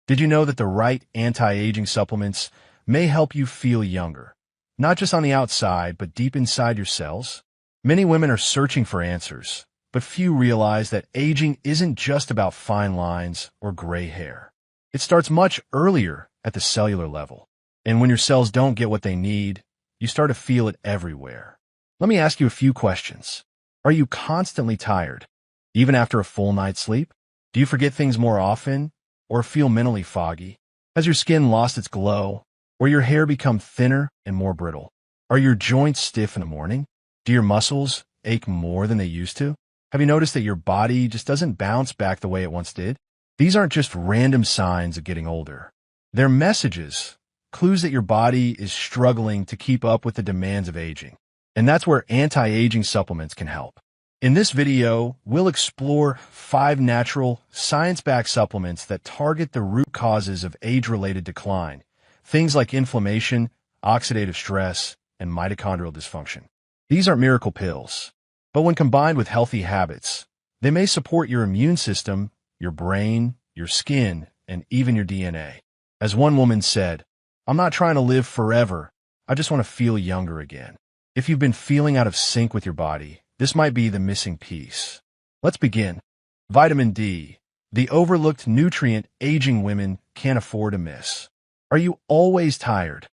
Did you know that the right anti-aging supplements may help you feel younger? Not just on the outside, but deep inside your cells? Many women are searching for answers, but few realize that aging isn't just about fine lines or gray hair. It starts much earlier at the cellular level. And when your cells don't get what they need, you start to feel it everywhere. Let me ask you a few questions. Are you constantly tired, even after a full night's sleep? Do you forget things more often, or feel mentally foggy? Has your skin lost its glow, or your hair become thinner and more brittle? Are your joints stiff in the morning? Do your muscles ache more than they used to? Have you noticed that your body just doesn't bounce back the way it once did? These aren't just random signs of getting older. They're messages, clues that your body is struggling to keep up with the demands of aging. And that's where anti-aging supplements can help. In this video, we'll explore 5 natural, science-backed supplements that target the root causes of age-related decline, things like inflammation, oxidative stress, and mitochondrial dysfunction. These aren't miracle pills, but when combined with healthy habits, they may support your immune system, your brain, your skin, and even your DNA. As one woman said, "I'm not trying to live forever, I just want to feel younger again." If you've been feeling out of sync with your body, this might be the missing piece. Let's begin. Vitamin D, the overlooked nutrient aging women can't afford to miss. Are you always tired,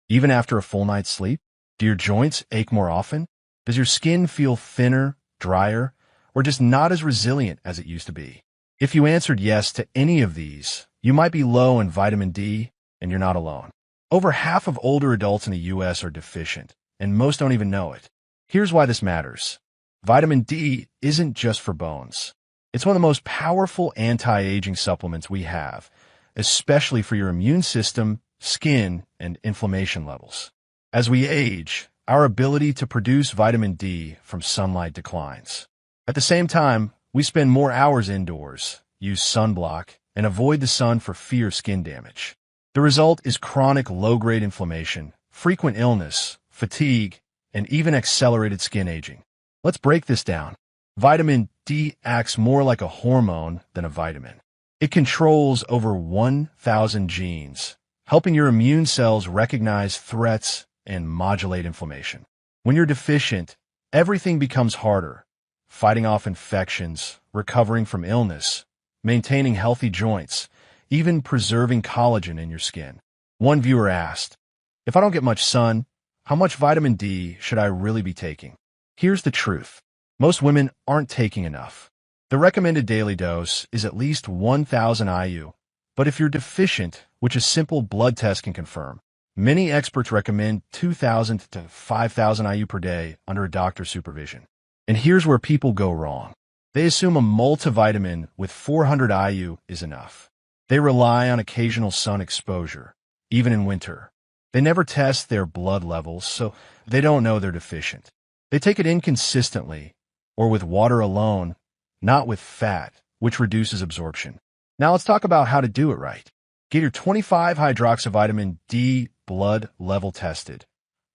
even after a full night's sleep? Do your joints ache more often? Does your skin feel thinner, drier, or just not as resilient as it used to be? If you answered yes to any of these, you might be low in vitamin D, and you're not alone. Over half of older adults in the U.S. are deficient, and most don't even know it. Here's why this matters. Vitamin D isn't just for bones. It's one of the most powerful anti-aging supplements we have, especially for your immune system, skin, and inflammation levels. As we age, our ability to produce vitamin D from sunlight declines. At the same time, we spend more hours indoors, use sunblock, and avoid the sun for fear of skin damage. The result is chronic low-grade inflammation, frequent illness, fatigue, and even accelerated skin aging. Let's break this down. Vitamin D acts more like a hormone than a vitamin. It controls over 1,000 genes, helping your immune cells recognize threats and modulate inflammation. When you're deficient, everything becomes harder. Fighting off infections, recovering from illness, maintaining healthy joints, even preserving collagen in your skin. One viewer asked, "If I don't get much sun, how much vitamin D should I really be taking?" Here's the truth. Most women aren't taking enough. The recommended daily dose is at least 1,000 IU, but if you're deficient, which a simple blood test can confirm, many experts recommend 2,000 to 5,000 IU per day under a doctor's supervision. And here's where people go wrong. They assume a multivitamin with 400 IU is enough. They rely on occasional sun exposure, even in winter. They never test their blood levels, so they don't know they're deficient. They take it inconsistently, or with water alone, not with fat, which reduces absorption. Now let's talk about how to do it right. Get your 25-hydroxyvitamin D blood level tested.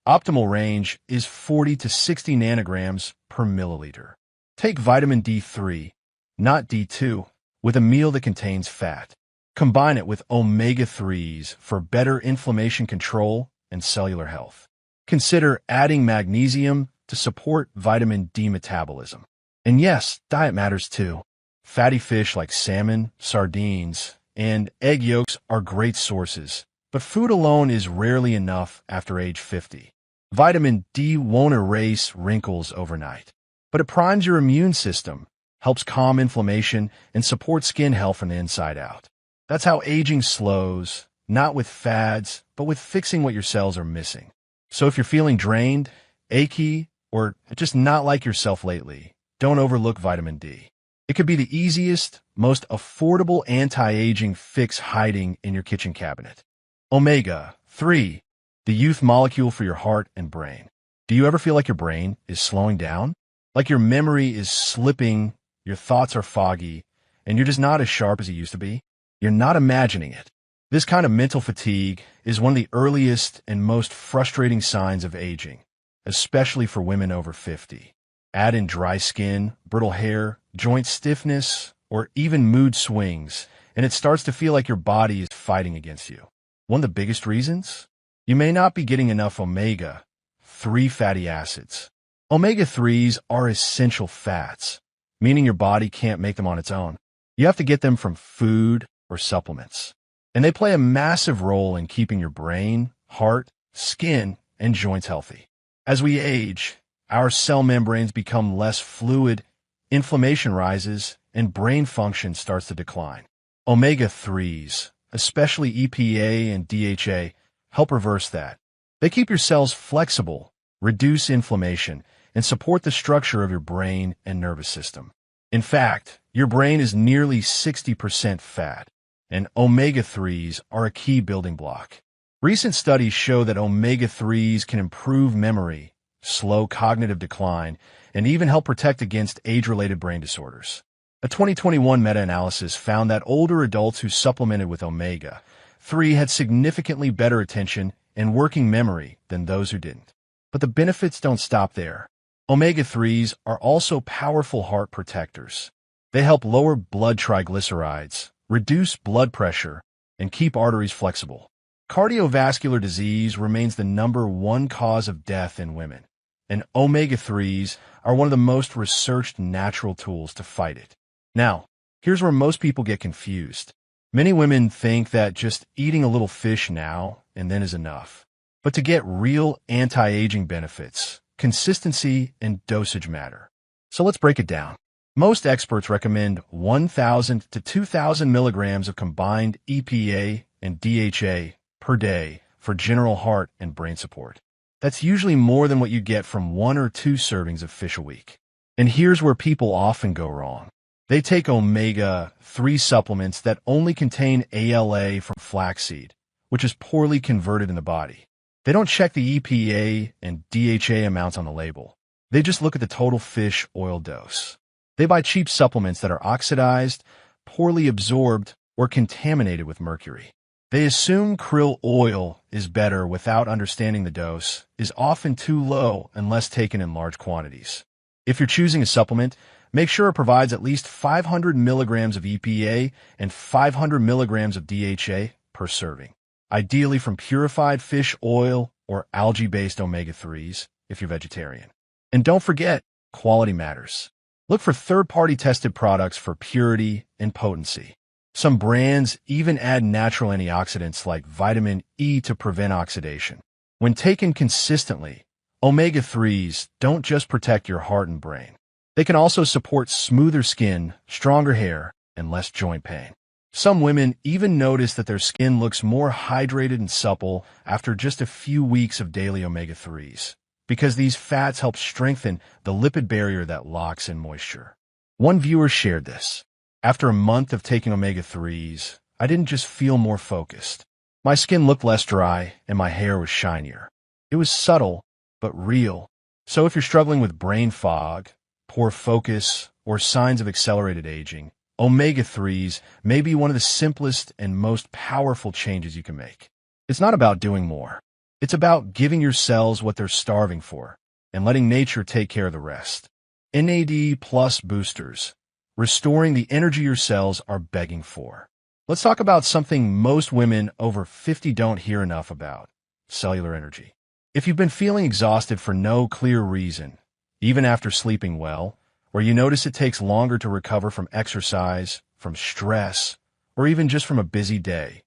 Optimal range is 40 to 60 nanograms per milliliter. Take vitamin D3, not D2, with a meal that contains fat. Combine it with omega-3s for better inflammation control and cellular health. Consider adding magnesium to support vitamin D metabolism. And yes, diet matters too. Fatty fish like salmon, sardines, and egg yolks are great sources, but food alone is rarely enough after age 50. Vitamin D won't erase wrinkles overnight, but it primes your immune system, helps calm inflammation, and supports skin health from the inside out. That's how aging slows, not with fads, but with fixing what your cells are missing. So if you're feeling drained, achy, or just not like yourself lately, don't overlook vitamin D. It could be the easiest, most affordable anti-aging fix hiding in your kitchen cabinet. Omega-3, the youth molecule for your heart and brain. Do you ever feel like your brain is slowing down? Like your memory is slipping, your thoughts are foggy, and you're just not as sharp as you used to be? You're not imagining it. This kind of mental fatigue is one of the earliest and most frustrating signs of aging, especially for women over 50. Add in dry skin, brittle hair, joint stiffness, or even mood swings, and it starts to feel like your body is fighting against you. One of the biggest reasons? You may not be getting enough omega-3 fatty acids. Omega-3s are essential fats, meaning your body can't make them on its own. You have to get them from food or supplements. And they play a massive role in keeping your brain, heart, skin, and joints healthy. As we age, our cell membranes become less fluid, inflammation rises, and brain function starts to decline. Omega-3s, especially EPA and DHA, help reverse that. They keep your cells flexible, reduce inflammation, and support the structure of your brain and nervous system. In fact, your brain is nearly 60% fat, and omega-3s are a key building block. Recent studies show that omega-3s can improve memory, slow cognitive decline, and even help protect against age-related brain disorders. A 2021 meta-analysis found that older adults who supplemented with omega-3 had significantly better attention and working memory than those who didn't. But the benefits don't stop there. Omega-3s are also powerful heart protectors. They help lower blood triglycerides, reduce blood pressure, and keep arteries flexible. Cardiovascular disease remains the #1 cause of death in women, and omega-3s are one of the most researched natural tools to fight it. Now, here's where most people get confused. Many women think that just eating a little fish now and then is enough. But to get real anti-aging benefits, consistency and dosage matter. So let's break it down. Most experts recommend 1,000 to 2,000 milligrams of combined EPA and DHA per day for general heart and brain support. That's usually more than what you get from 1 or 2 servings of fish a week. And here's where people often go wrong. They take omega-3 supplements that only contain ALA from flaxseed, which is poorly converted in the body. They don't check the EPA and DHA amounts on the label. They just look at the total fish oil dose. They buy cheap supplements that are oxidized, poorly absorbed, or contaminated with mercury. They assume krill oil is better without understanding the dose is often too low unless taken in large quantities. If you're choosing a supplement, make sure it provides at least 500 milligrams of EPA and 500 milligrams of DHA per serving, ideally from purified fish oil or algae-based omega-3s if you're vegetarian. And don't forget, quality matters. Look for third-party tested products for purity and potency. Some brands even add natural antioxidants like vitamin E to prevent oxidation. When taken consistently, omega-3s don't just protect your heart and brain. They can also support smoother skin, stronger hair, and less joint pain. Some women even notice that their skin looks more hydrated and supple after just a few weeks of daily omega-3s, because these fats help strengthen the lipid barrier that locks in moisture. One viewer shared this. After a month of taking omega-3s, I didn't just feel more focused. My skin looked less dry and my hair was shinier. It was subtle, but real. So if you're struggling with brain fog, poor focus, or signs of accelerated aging, omega-3s may be one of the simplest and most powerful changes you can make. It's not about doing more. It's about giving your cells what they're starving for and letting nature take care of the rest. NAD+ boosters, restoring the energy your cells are begging for. Let's talk about something most women over 50 don't hear enough about: cellular energy. If you've been feeling exhausted for no clear reason, even after sleeping well, or you notice it takes longer to recover from exercise, from stress, or even just from a busy day,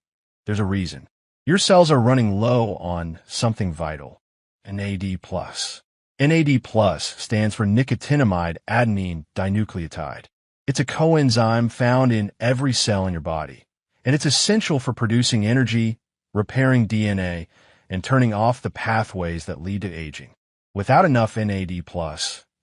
there's a reason. Your cells are running low on something vital: NAD+. NAD+ stands for nicotinamide adenine dinucleotide. It's a coenzyme found in every cell in your body, and it's essential for producing energy, repairing DNA, and turning off the pathways that lead to aging. Without enough NAD+,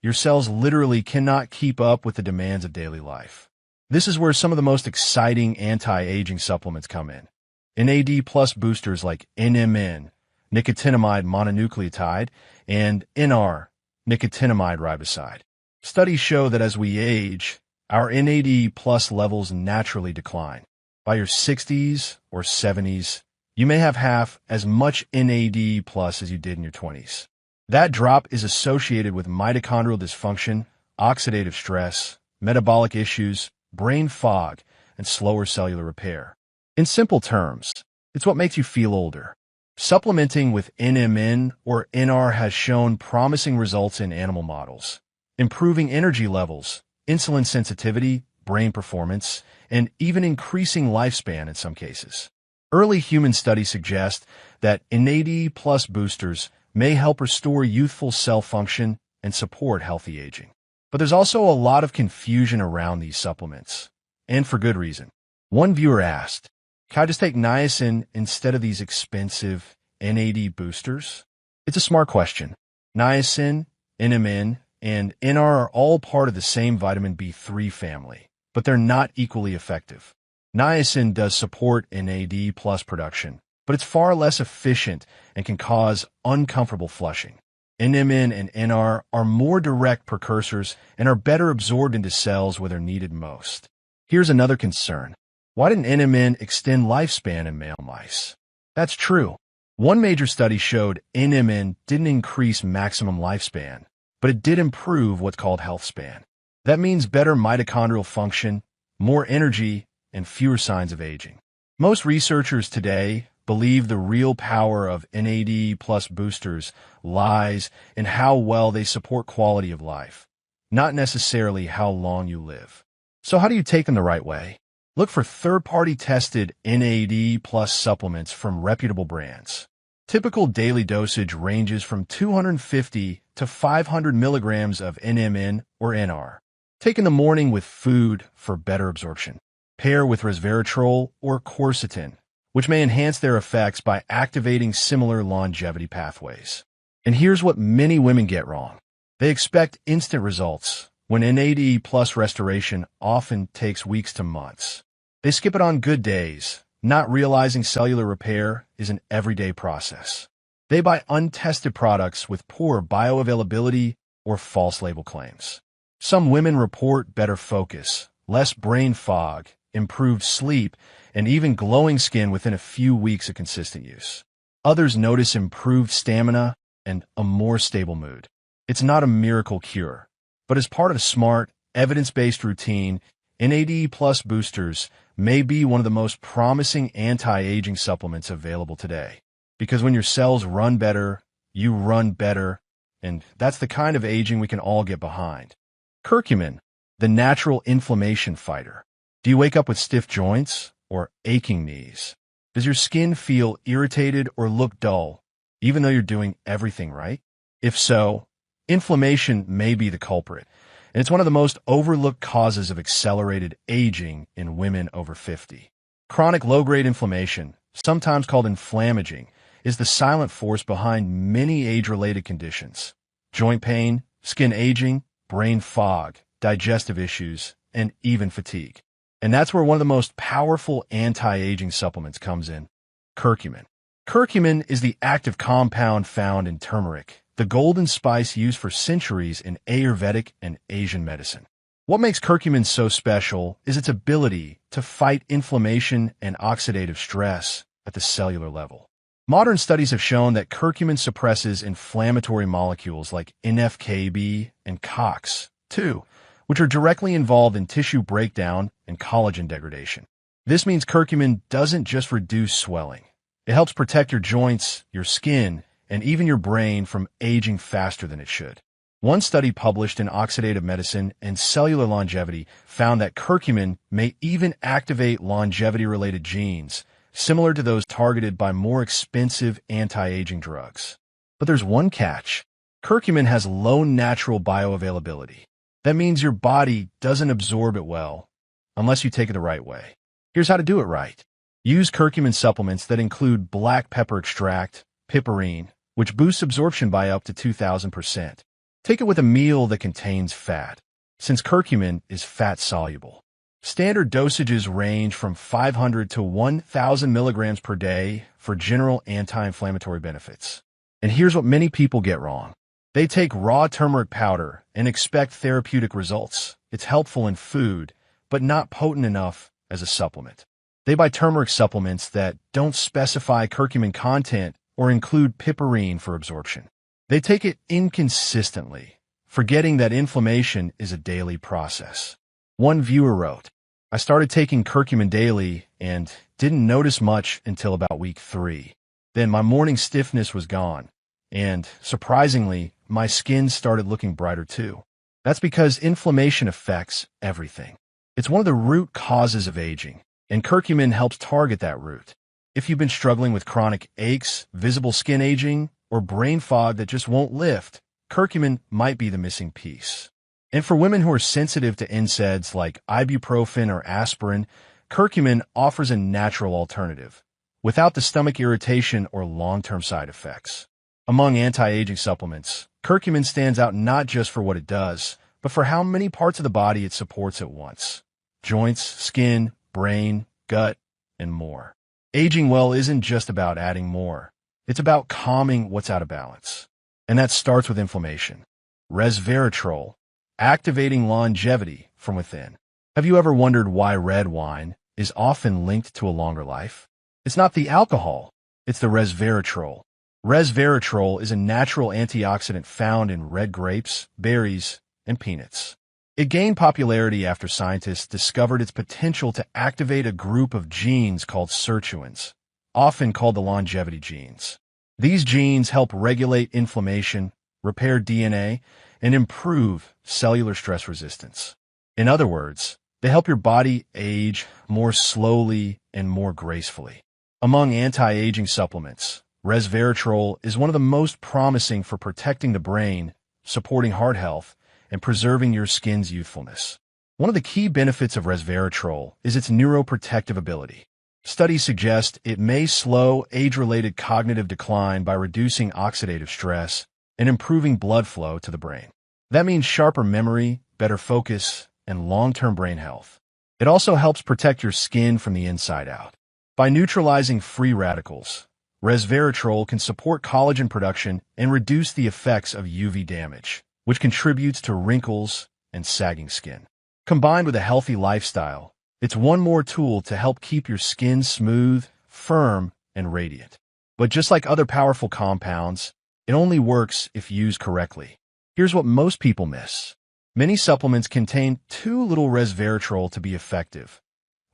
your cells literally cannot keep up with the demands of daily life. This is where some of the most exciting anti-aging supplements come in. NAD+ boosters like NMN, nicotinamide mononucleotide, and NR, nicotinamide riboside. Studies show that as we age, our NAD+ levels naturally decline. By your 60s or 70s, you may have half as much NAD+ as you did in your 20s. That drop is associated with mitochondrial dysfunction, oxidative stress, metabolic issues, brain fog, and slower cellular repair. In simple terms, it's what makes you feel older. Supplementing with NMN or NR has shown promising results in animal models, improving energy levels, insulin sensitivity, brain performance, and even increasing lifespan in some cases. Early human studies suggest that NAD+ boosters may help restore youthful cell function and support healthy aging. But there's also a lot of confusion around these supplements, and for good reason. One viewer asked, "Can I just take niacin instead of these expensive NAD boosters?" It's a smart question. Niacin, NMN, and NR are all part of the same vitamin B3 family, but they're not equally effective. Niacin does support NAD+ production, but it's far less efficient and can cause uncomfortable flushing. NMN and NR are more direct precursors and are better absorbed into cells where they're needed most. Here's another concern. Why didn't NMN extend lifespan in male mice? That's true. One major study showed NMN didn't increase maximum lifespan, but it did improve what's called health span. That means better mitochondrial function, more energy, and fewer signs of aging. Most researchers today believe the real power of NAD+ boosters lies in how well they support quality of life, not necessarily how long you live. So how do you take them the right way? Look for third-party tested NAD+ supplements from reputable brands. Typical daily dosage ranges from 250 to 500 milligrams of NMN or NR. Take in the morning with food for better absorption. Pair with resveratrol or quercetin, which may enhance their effects by activating similar longevity pathways. And here's what many women get wrong. They expect instant results, when NAD+ restoration often takes weeks to months. They skip it on good days, not realizing cellular repair is an everyday process. They buy untested products with poor bioavailability or false label claims. Some women report better focus, less brain fog, improved sleep, and even glowing skin within a few weeks of consistent use. Others notice improved stamina and a more stable mood. It's not a miracle cure, but as part of a smart, evidence-based routine, NAD+ boosters may be one of the most promising anti-aging supplements available today. Because when your cells run better, you run better, and that's the kind of aging we can all get behind. Curcumin, the natural inflammation fighter. Do you wake up with stiff joints or aching knees? Does your skin feel irritated or look dull, even though you're doing everything right? If so, inflammation may be the culprit, and it's one of the most overlooked causes of accelerated aging in women over 50. Chronic low-grade inflammation, sometimes called inflammaging, is the silent force behind many age-related conditions: joint pain, skin aging, brain fog, digestive issues, and even fatigue. And that's where one of the most powerful anti-aging supplements comes in: curcumin. Curcumin is the active compound found in turmeric, the golden spice used for centuries in Ayurvedic and Asian medicine. What makes curcumin so special is its ability to fight inflammation and oxidative stress at the cellular level. Modern studies have shown that curcumin suppresses inflammatory molecules like NF-κB and COX-2, which are directly involved in tissue breakdown and collagen degradation. This means curcumin doesn't just reduce swelling. It helps protect your joints, your skin, and even your brain from aging faster than it should. One study published in Oxidative Medicine and Cellular Longevity found that curcumin may even activate longevity-related genes, similar to those targeted by more expensive anti-aging drugs. But there's one catch. Curcumin has low natural bioavailability. That means your body doesn't absorb it well, unless you take it the right way. Here's how to do it right. Use curcumin supplements that include black pepper extract, piperine, which boosts absorption by up to 2,000%. Take it with a meal that contains fat, since curcumin is fat-soluble. Standard dosages range from 500 to 1,000 milligrams per day for general anti-inflammatory benefits. And here's what many people get wrong. They take raw turmeric powder and expect therapeutic results. It's helpful in food, but not potent enough as a supplement. They buy turmeric supplements that don't specify curcumin content or include piperine for absorption. They take it inconsistently, forgetting that inflammation is a daily process. One viewer wrote, I started taking curcumin daily and didn't notice much until about week 3. Then my morning stiffness was gone, and surprisingly, my skin started looking brighter too. That's because inflammation affects everything. It's one of the root causes of aging, and curcumin helps target that root. If you've been struggling with chronic aches, visible skin aging, or brain fog that just won't lift, curcumin might be the missing piece. And for women who are sensitive to NSAIDs like ibuprofen or aspirin, curcumin offers a natural alternative, without the stomach irritation or long-term side effects. Among anti-aging supplements, curcumin stands out not just for what it does, but for how many parts of the body it supports at once. Joints, skin, brain, gut, and more. Aging well isn't just about adding more. It's about calming what's out of balance. And that starts with inflammation. Resveratrol, activating longevity from within. Have you ever wondered why red wine is often linked to a longer life? It's not the alcohol, it's the resveratrol. Resveratrol is a natural antioxidant found in red grapes, berries, and peanuts. It gained popularity after scientists discovered its potential to activate a group of genes called sirtuins, often called the longevity genes. These genes help regulate inflammation, repair DNA, and improve cellular stress resistance. In other words, they help your body age more slowly and more gracefully. Among anti-aging supplements, resveratrol is one of the most promising for protecting the brain, supporting heart health, and preserving your skin's youthfulness. One of the key benefits of resveratrol is its neuroprotective ability. Studies suggest it may slow age-related cognitive decline by reducing oxidative stress and improving blood flow to the brain. That means sharper memory, better focus, and long-term brain health. It also helps protect your skin from the inside out. By neutralizing free radicals, resveratrol can support collagen production and reduce the effects of UV damage, which contributes to wrinkles and sagging skin. Combined with a healthy lifestyle, it's one more tool to help keep your skin smooth, firm, and radiant. But just like other powerful compounds, it only works if used correctly. Here's what most people miss. Many supplements contain too little resveratrol to be effective.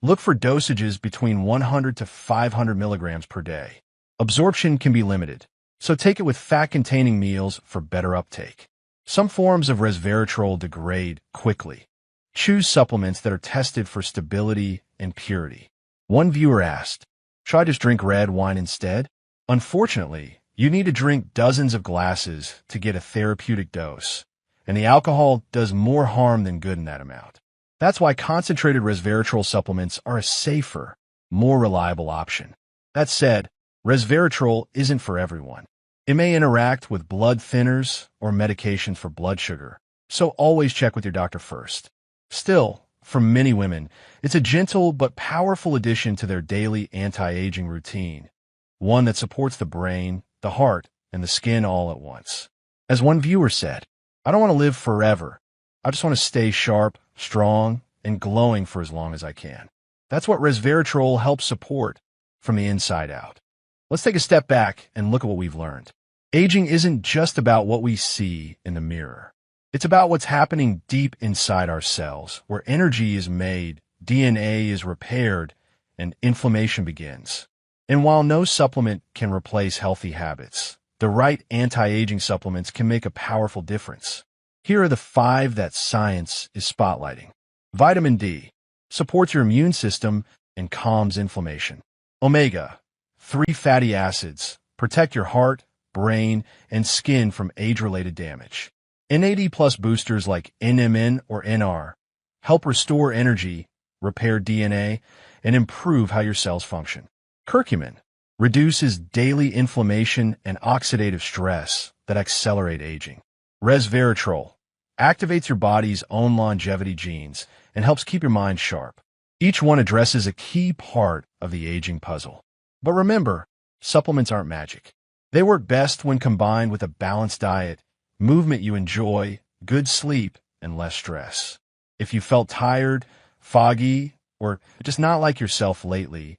Look for dosages between 100 to 500 milligrams per day. Absorption can be limited, so take it with fat-containing meals for better uptake. Some forms of resveratrol degrade quickly. Choose supplements that are tested for stability and purity. One viewer asked, "Should I just drink red wine instead?" Unfortunately, you need to drink dozens of glasses to get a therapeutic dose, and the alcohol does more harm than good in that amount. That's why concentrated resveratrol supplements are a safer, more reliable option. That said, resveratrol isn't for everyone. It may interact with blood thinners or medications for blood sugar, so always check with your doctor first. Still, for many women, it's a gentle but powerful addition to their daily anti-aging routine, one that supports the brain, the heart, and the skin all at once. As one viewer said, "I don't want to live forever. I just want to stay sharp, strong, and glowing for as long as I can." That's what resveratrol helps support from the inside out. Let's take a step back and look at what we've learned. Aging isn't just about what we see in the mirror. It's about what's happening deep inside our cells, where energy is made, DNA is repaired, and inflammation begins. And while no supplement can replace healthy habits, the right anti-aging supplements can make a powerful difference. Here are the 5 that science is spotlighting. Vitamin D supports your immune system and calms inflammation. Omega-3 fatty acids protect your heart, brain, and skin from age-related damage. NAD+ boosters like NMN or NR help restore energy, repair DNA, and improve how your cells function. Curcumin reduces daily inflammation and oxidative stress that accelerate aging. Resveratrol activates your body's own longevity genes and helps keep your mind sharp. Each one addresses a key part of the aging puzzle. But remember, supplements aren't magic. They work best when combined with a balanced diet, movement you enjoy, good sleep, and less stress. If you felt tired, foggy, or just not like yourself lately,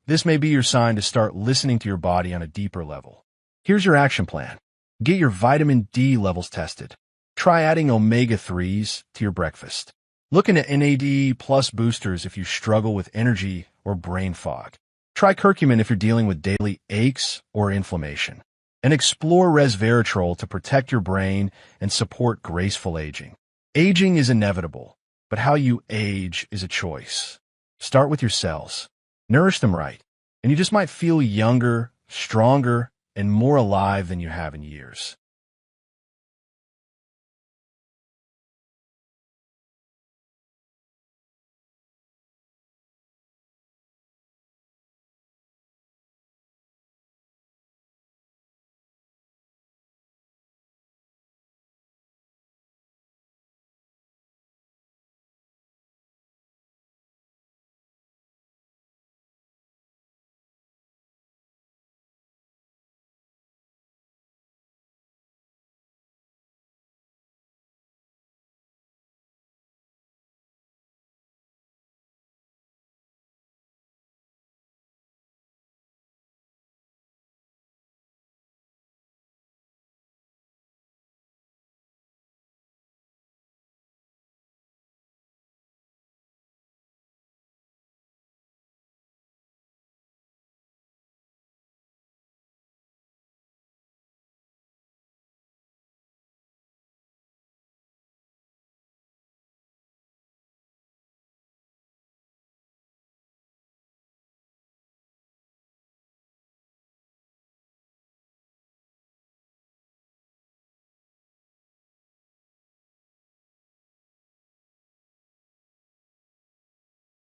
this may be your sign to start listening to your body on a deeper level. Here's your action plan. Get your vitamin D levels tested. Try adding omega-3s to your breakfast. Look into NAD plus boosters if you struggle with energy or brain fog. Try curcumin if you're dealing with daily aches or inflammation. And explore resveratrol to protect your brain and support graceful aging. Aging is inevitable, but how you age is a choice. Start with your cells. Nourish them right, and you just might feel younger, stronger, and more alive than you have in years.